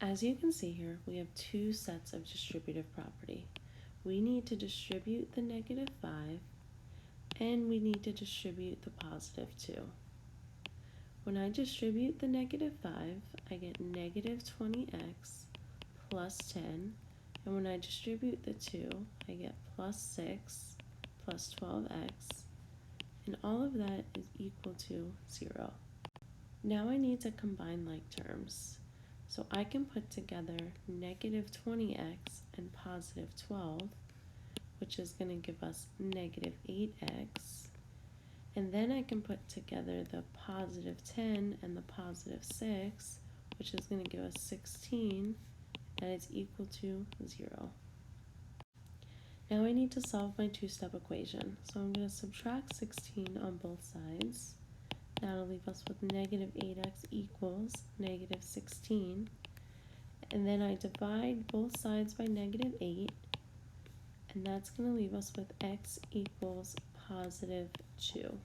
As you can see here, we have two sets of distributive property. We need to distribute the -5 and we need to distribute the +2. When I distribute the -5, I get -20x plus 10, and when I distribute the 2, I get +6 plus 12x, and all of that is equal to 0. Now I need to combine like terms. So I can put together -20x and +12, which is going to give us -8x. And then I can put together the +10 and the +6, which is going to give us 16, and it's equal to 0. Now I need to solve my two-step equation. So I'm going to subtract 16 on both sides. That'll leave us with -8x equals -16. And then I divide both sides by -8. And that's going to leave us with x equals +2.